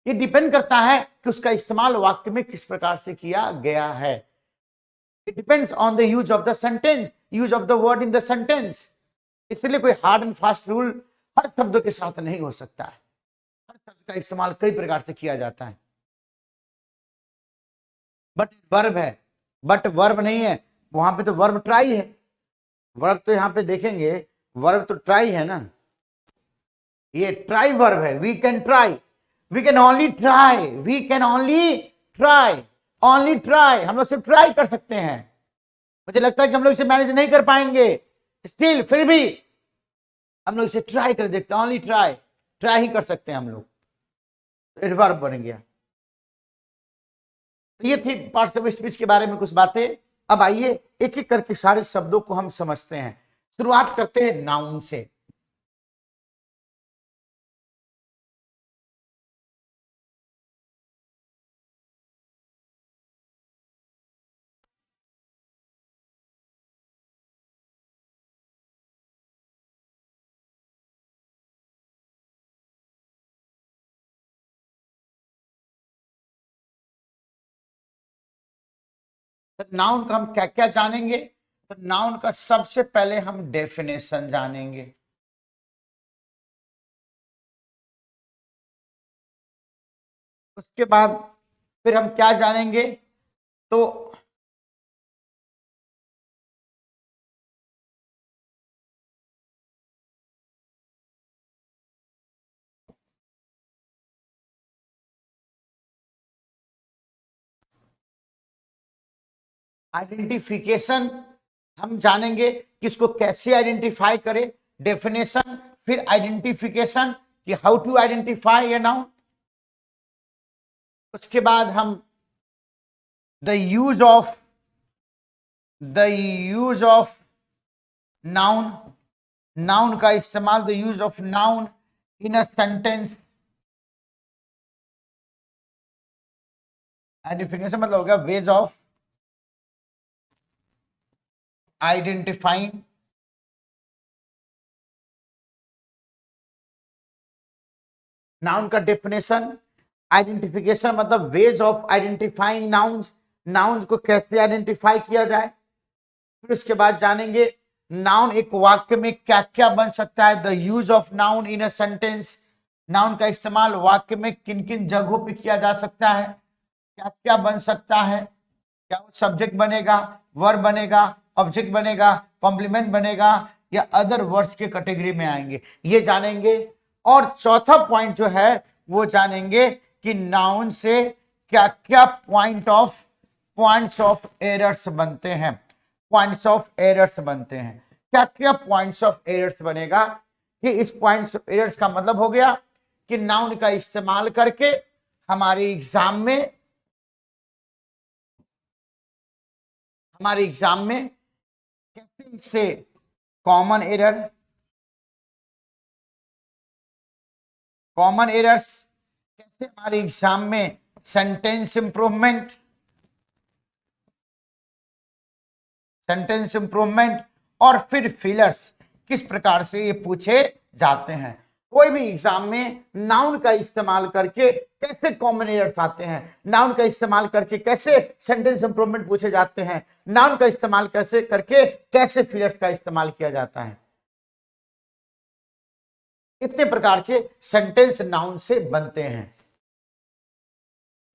ये डिपेंड करता है कि उसका इस्तेमाल वाक्य में किस प्रकार से किया गया है। It depends on the use of the sentence, use of the word in the sentence. इसलिए कोई हार्ड एंड फास्ट रूल हर शब्दों के साथ नहीं हो सकता है। हर शब्द का इस्तेमाल कई प्रकार से किया जाता है। बट वर्ब है, बट वर्ब नहीं है। वहां पे तो वर्ब ट्राई है। वर्ब तो यहां पे देखेंगे, वर्ब तो ट्राई है ना, ये ट्राई वर्ब है। We can try, we can only try, we can only try, only try. हम लोग सिर्फ ट्राई कर सकते हैं। मुझे लगता है कि हम लोग इसे मैनेज नहीं कर पाएंगे, स्टिल फिर भी हम लोग इसे ट्राई कर देखते हैं। ओनली ट्राई, ट्राई ही कर सकते हैं हम लोग। एडवर्ब बन गया। तो ये थी पार्ट्स ऑफ स्पीच के बारे में कुछ बातें। अब आइए एक एक करके सारे शब्दों को हम समझते हैं। शुरुआत करते हैं नाउन से। तो नाउन का हम क्या क्या जानेंगे। तो नाउन का सबसे पहले हम डेफिनेशन जानेंगे। उसके बाद फिर हम क्या जानेंगे, तो आइडेंटिफिकेशन हम जानेंगे कि इसको कैसे आइडेंटिफाई करें। डेफिनेशन, फिर आइडेंटिफिकेशन कि how to identify a noun. उसके बाद हम the use of noun, noun का इस्तेमाल, the use of noun in a sentence. Identification मतलब हो गया वेज ऑफ आइडेंटिफाइंग, नाउन का डेफिनेशन। आइडेंटिफिकेशन मतलब ways of identifying nouns, nouns को कैसे आइडेंटिफाई किया जाए। फिर उसके बाद जानेंगे नाउन एक वाक्य में क्या क्या बन सकता है, the use of noun in a sentence, noun का इस्तेमाल वाक्य में किन किन जगहों पे किया जा सकता है, क्या क्या बन सकता है, क्या वो सब्जेक्ट बनेगा, वर्ब बनेगा, ऑब्जेक्ट बनेगा, कॉम्प्लीमेंट बनेगा, या अदर वर्ड्स के कैटेगरी में आएंगे, ये जानेंगे। और चौथा पॉइंट जो है वो जानेंगे कि नाउन से क्या क्या पॉइंट्स ऑफ एरर्स बनते हैं, पॉइंट्स ऑफ एरर्स बनते हैं, क्या क्या पॉइंट्स ऑफ एरर्स बनेगा। कि इस पॉइंट्स ऑफ एरर्स का मतलब हो गया कि नाउन का इस्तेमाल करके हमारे एग्जाम में कैसे इससे कॉमन एरर्स, कैसे हमारे एग्जाम में सेंटेंस इंप्रूवमेंट और फिर फिलर्स किस प्रकार से ये पूछे जाते हैं। कोई भी एग्जाम में नाउन का इस्तेमाल करके कैसे कॉमन एरर्स आते हैं, नाउन का इस्तेमाल करके कैसे सेंटेंस इंप्रूवमेंट पूछे जाते हैं, नाउन का इस्तेमाल कैसे करके कैसे फिलर्स का इस्तेमाल किया जाता है, इतने प्रकार के सेंटेंस नाउन से बनते हैं।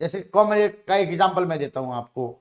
जैसे कॉमन एरर का एक एग्जांपल मैं देता हूं आपको।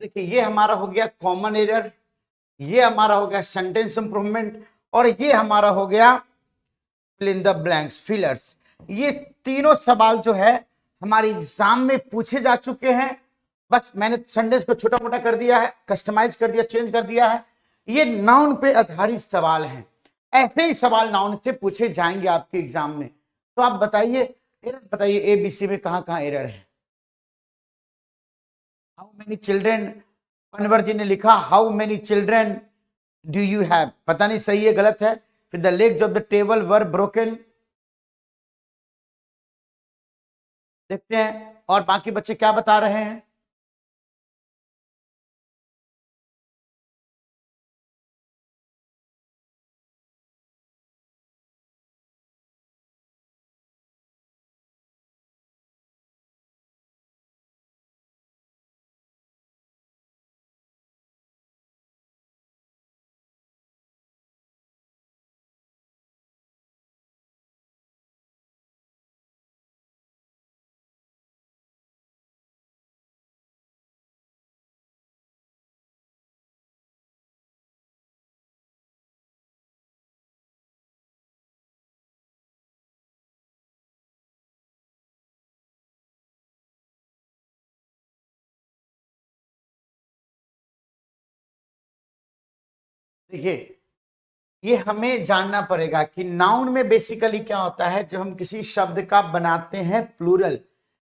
देखिए ये हमारा हो गया कॉमन एरर, ये हमारा हो गया सेंटेंस इंप्रूवमेंट, और ये हमारा हो गया fill in the blanks, fillers. ये तीनों सवाल जो है हमारे एग्जाम में पूछे जा चुके हैं। बस मैंने सेंटेंस को छोटा मोटा कर दिया है, कस्टमाइज कर दिया, चेंज कर दिया है। ये नाउन पे आधारित सवाल हैं, ऐसे ही सवाल नाउन से पूछे जाएंगे आपके एग्जाम में। तो आप बताइए, एरर बताइए एबीसी में कहां कहां एरर है। हाउ मेनी चिल्ड्रेन, अनवर जी ने लिखा how many children do you have, पता नहीं सही है गलत है। फिर the legs of the table were broken, देखते हैं और बाकी बच्चे क्या बता रहे हैं। देखिए, ये हमें जानना पड़ेगा कि नाउन में बेसिकली क्या होता है। जब हम किसी शब्द का बनाते हैं प्लूरल,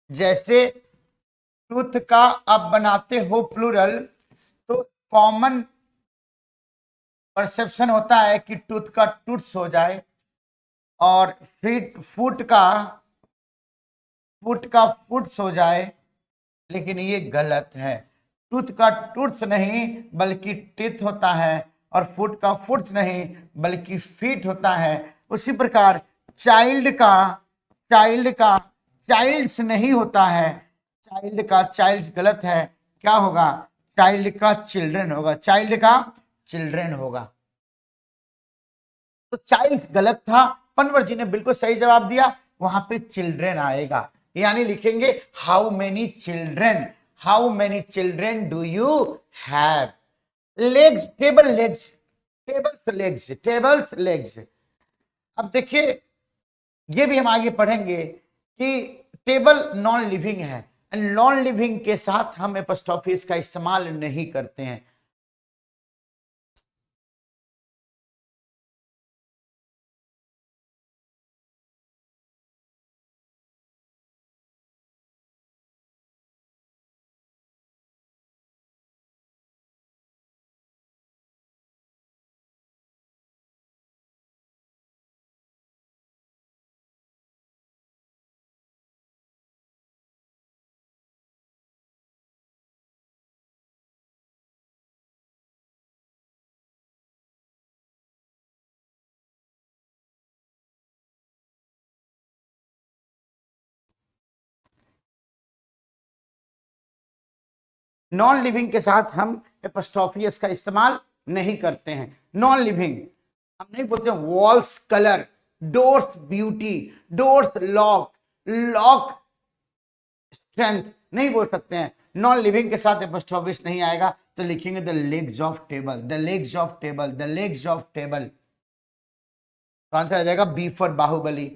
जैसे ट्रूथ का आप बनाते हो प्लूरल, तो कॉमन परसेप्शन होता है कि टूथ का टूथ्स हो जाए, और फीट फुट का फुट्स हो जाए, लेकिन ये गलत है। टूथ का टूथ्स नहीं बल्कि टिथ होता है, और फुट का फुट्स नहीं बल्कि फीट होता है। उसी प्रकार चाइल्ड का चाइल्ड्स नहीं होता है, चाइल्ड का चाइल्ड्स गलत है, क्या होगा, चाइल्ड का चिल्ड्रन होगा, चाइल्ड का चिल्ड्रन होगा। तो चाइल्ड गलत था, पनवर जी ने बिल्कुल सही जवाब दिया, वहां पे चिल्ड्रन आएगा। यानी लिखेंगे how many children do you have. Legs, tables legs. अब देखिए, ये भी हम आगे पढ़ेंगे कि टेबल नॉन लिविंग है, नॉन लिविंग के साथ हम एपोस्ट्रोफी का इस्तेमाल नहीं करते हैं। नॉन लिविंग के साथ हम एपोस्ट्रोफी का इस्तेमाल नहीं करते हैं। नॉन लिविंग हम नहीं बोलते walls colour, doors beauty, doors lock, lock strength नहीं बोल सकते हैं। नॉन लिविंग के साथ एपोस्ट्रोफी नहीं आएगा तो लिखेंगे the legs of table, the legs of table, the legs of table. तो आंसर आ जाएगा बी फॉर बाहुबली।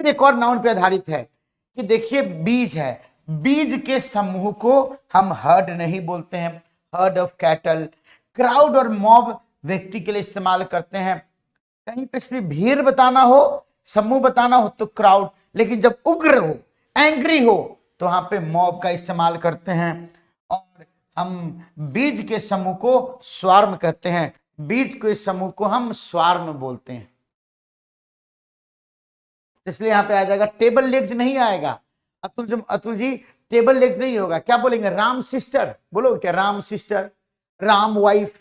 फिर एक और नाउन पे आधारित है कि देखिए बीज है, बीज के समूह को हम हर्ड नहीं बोलते हैं, हर्ड ऑफ कैटल। क्राउड और मॉब व्यक्ति के लिए इस्तेमाल करते हैं। कहीं पे सिर्फ भीड़ बताना हो, समूह बताना हो तो क्राउड, लेकिन जब उग्र हो, एंग्री हो, तो वहां पे मॉब का इस्तेमाल करते हैं। और हम बीज के समूह को स्वार्म कहते हैं, बीज के समूह को हम स्वार्म बोलते हैं। इसलिए यहां पे आ जाएगा टेबल लेग्स नहीं आएगा। अतुल जी टेबल लेग्स नहीं होगा, क्या बोलेंगे, राम सिस्टर बोलोगे क्या, Ram sister, Ram wife,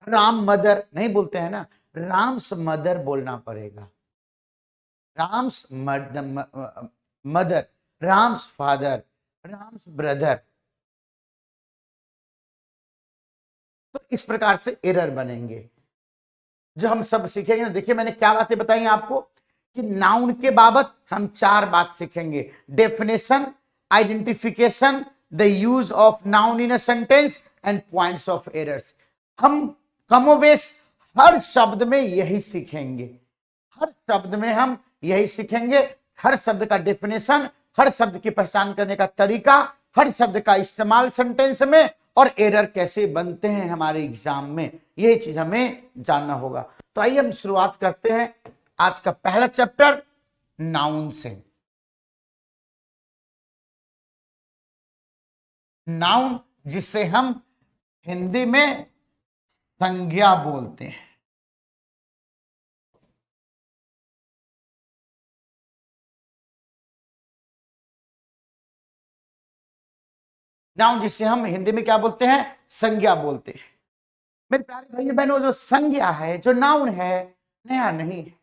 Ram mother नहीं बोलते हैं ना, राम्स मदर बोलना पड़ेगा, Ram's mother, Ram's father, Ram's brother. तो इस प्रकार से एरर बनेंगे जो हम सब सीखेंगे। देखिए मैंने क्या बातें बताई आपको कि नाउन के बाबत हम 4 बात सीखेंगे, definition, identification, the use of noun in a sentence and points of errors. हम कमोवेश हर शब्द में यही सीखेंगे, हर शब्द में हम यही सीखेंगे, हर शब्द का डेफिनेशन, हर शब्द की पहचान करने का तरीका, हर शब्द का इस्तेमाल सेंटेंस में, और एरर कैसे बनते हैं हमारे एग्जाम में, यही चीज हमें जानना होगा। तो आइए हम शुरुआत करते हैं आज का पहला चैप्टर नाउन से। नाउन जिसे हम हिंदी में संज्ञा बोलते हैं। नाउन जिसे हम हिंदी में क्या बोलते हैं, संज्ञा बोलते हैं। मेरे प्यारे भाई बहनों, जो संज्ञा है, जो नाउन है, नया नहीं है,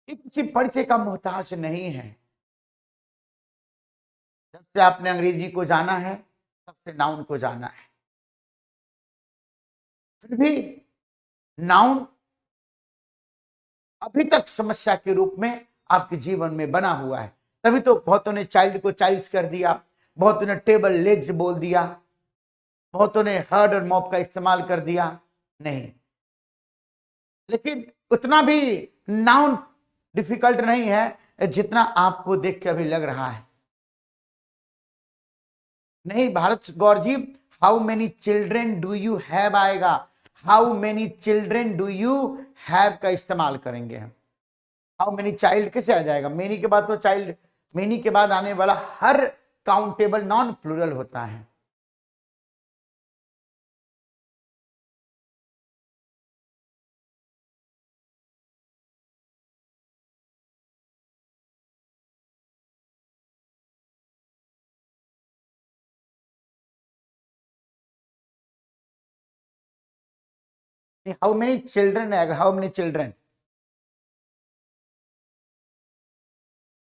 ये किसी परिचय का मोहताज नहीं है। जब से आपने अंग्रेजी को जाना है तब से नाउन को जाना है। फिर भी नाउन अभी तक समस्या के रूप में आपके जीवन में बना हुआ है। तभी तो बहुतों ने चाइल्ड को चाइल्ड्स कर दिया, बहुतों ने टेबल लेग्स बोल दिया, बहुतों ने हर्ड और मॉब का इस्तेमाल कर दिया। नहीं, लेकिन उतना भी नाउन डिफिकल्ट नहीं है जितना आपको देख के अभी लग रहा है। नहीं Bharat Gaur ji, how many children do you have आएगा, how many children do you have का इस्तेमाल करेंगे हम। हाउ मेनी चाइल्ड कैसे आ जाएगा, मेनी के बाद तो चाइल्ड, मेनी के बाद आने वाला हर काउंटेबल नॉन प्लूरल होता है। हाउ मेनी चिल्ड्रन आएगा, हाउ मेनी चिल्ड्रन।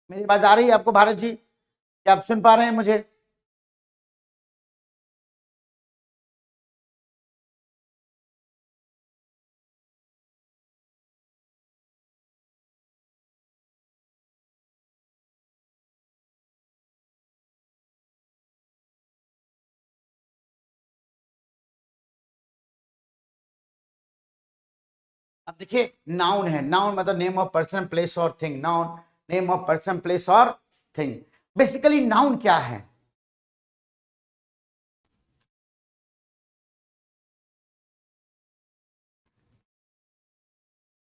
मेरी बात आ रही है आपको भारत जी, क्या आप सुन पा रहे हैं मुझे? अब देखिए, नाउन है, नाउन मतलब नेम ऑफ पर्सन प्लेस और thing, noun name of person place और थिंग। बेसिकली नाउन क्या है?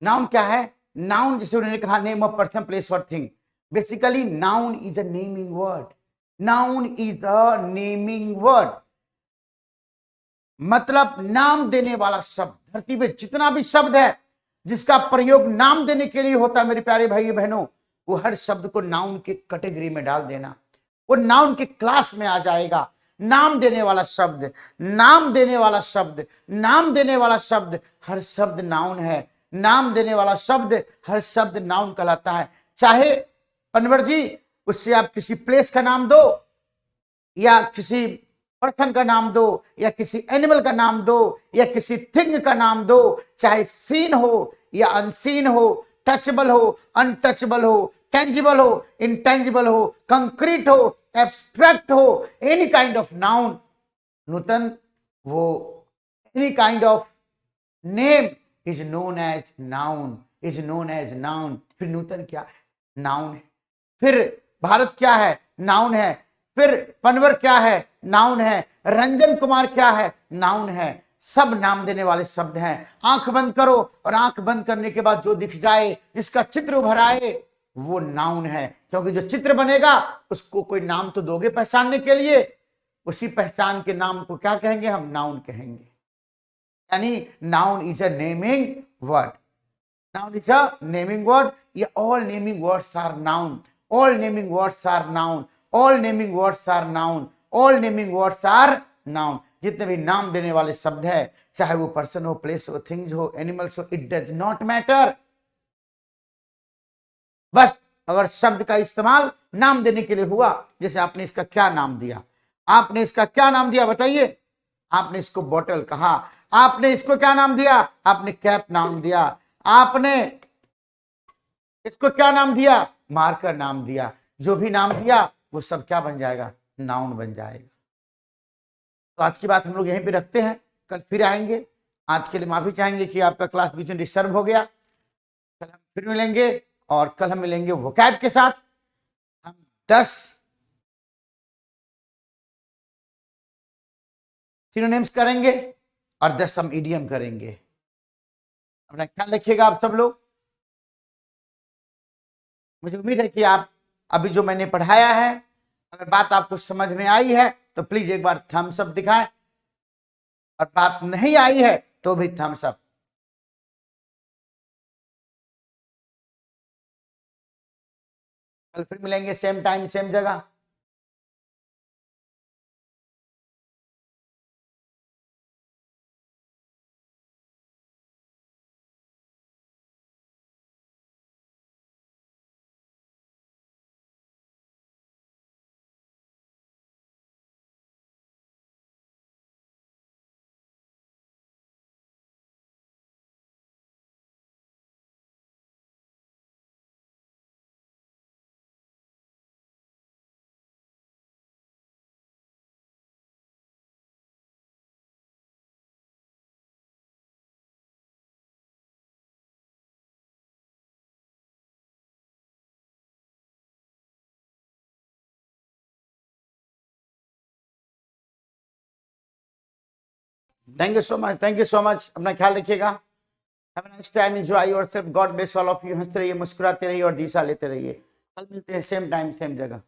नाउन क्या है? नाउन जैसे उन्होंने कहा नेम ऑफ पर्सन प्लेस और thing, basically noun is a naming word. Noun is a naming word, मतलब नाम देने वाला शब्द। धरती पे जितना भी शब्द है जिसका प्रयोग नाम देने के लिए होता है मेरे प्यारे भाई बहनों, वो हर शब्द को नाउन के कैटेगरी में डाल देना, वो नाउन के क्लास में आ जाएगा। नाम देने वाला शब्द, नाम देने वाला शब्द, नाम देने वाला शब्द, हर शब्द नाउन है। नाम देने वाला शब्द, हर शब्द नाउन कहलाता है। चाहे पनवर जी उससे आप किसी प्लेस का नाम दो, या किसी पर्सन का नाम दो, या किसी एनिमल का नाम दो, या किसी थिंग का नाम दो, चाहे सीन हो या अनसीन हो, टचबल हो अनटचबल हो, टेंजिबल हो इनटेंजिबल हो, कंक्रीट हो एब्स्ट्रैक्ट हो, any kind of noun, Nutan, वो any kind of name is known as noun, is known as noun. फिर नूतन क्या है? नाउन है। फिर भारत क्या है? नाउन है। फिर पनवर क्या है? नाउन है। रंजन कुमार क्या है? नाउन है। सब नाम देने वाले शब्द हैं। आंख बंद करो और आंख बंद करने के बाद जो दिख जाए, जिसका चित्र उभर आए, वो नाउन है। क्योंकि जो चित्र बनेगा उसको कोई नाम तो दोगे पहचानने के लिए, उसी पहचान के नाम को क्या कहेंगे? हम नाउन कहेंगे। यानी noun is a naming word. Noun is a naming word. ये all naming words are noun, all naming words are noun, all naming words are noun, all naming words are noun. जितने भी नाम देने वाले शब्द है, चाहे वो पर्सन हो, प्लेस हो, थिंग्स हो, एनिमल्स हो, इट डज नॉट मैटर। बस अगर शब्द का इस्तेमाल नाम देने के लिए हुआ, जैसे आपने इसका क्या नाम दिया, आपने इसका क्या नाम दिया बताइए? आपने इसको बोतल कहा। आपने इसको क्या नाम दिया? आपने कैप नाम दिया। आपने इसको क्या नाम दिया? मार्कर नाम दिया। जो भी नाम दिया वो सब क्या बन जाएगा? नाउन बन जाएगा। तो आज की बात हम लोग यहीं पे रखते हैं, कल फिर आएंगे। आज के लिए माफी चाहेंगे कि आपका क्लास बीच में डिस्टर्ब हो गया। कल हम फिर मिलेंगे, और कल हम मिलेंगे वोकैब के साथ। हम 10 सिनोनिम्स करेंगे और 10 हम इडियम करेंगे। अपना ख्याल रखिएगा आप सब लोग। मुझे उम्मीद है कि आप अभी जो मैंने पढ़ाया है, अगर बात आपको समझ में आई है तो प्लीज एक बार थम्स अप दिखाएं, और बात नहीं आई है तो भी थम्स अप। कल फिर मिलेंगे सेम टाइम सेम जगह। Thank you so much, thank you so much. अपना ख्याल रखिएगा। Have a nice time, enjoy yourself, God bless all of you. हंसते रहिए, मुस्कुराते रहिए और दिशा लेते रहिए। कल मिलते हैं सेम टाइम सेम जगह।